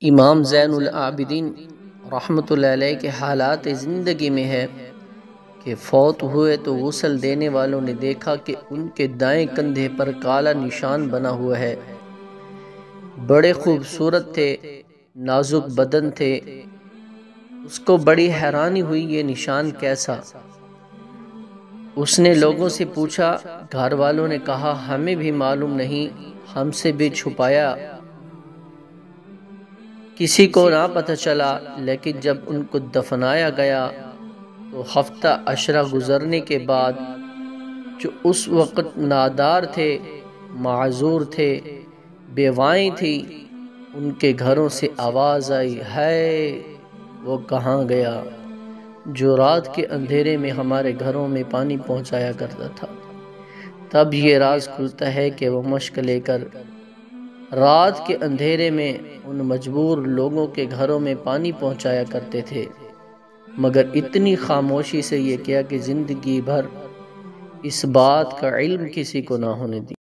امام زین العابدین رحمۃ اللہ علیہ کے حالات زندگی میں ہے کہ فوت ہوئے تو غسل دینے والوں نے دیکھا کہ ان کے دائیں کندھے پر کالا نشان بنا ہوا ہے۔ بڑے خوبصورت تھے، نازک بدن تھے۔ اس کو بڑی حیرانی ہوئی یہ نشان کیسا؟ اس نے لوگوں سے پوچھا، گھر والوں نے کہا ہمیں بھی معلوم نہیں، ہم سے بھی چھپایا، کسی کو نہ پتہ چلا۔ لیکن جب ان کو دفنایا گیا تو ہفتہ عشرہ گزرنے کے بعد جو اس وقت نادار تھے، معذور تھے، بیوائیں تھیں، ان کے گھروں سے آواز آئی، ہے وہ کہاں گیا جو رات کے اندھیرے میں ہمارے گھروں میں پانی پہنچایا کرتا تھا؟ تب یہ راز کھلتا ہے کہ وہ مشک لے کر رات کے اندھیرے میں ان مجبور لوگوں کے گھروں میں پانی پہنچایا کرتے تھے، مگر اتنی خاموشی سے یہ کیا کہ زندگی بھر اس بات کا علم کسی کو نہ ہونے دیا۔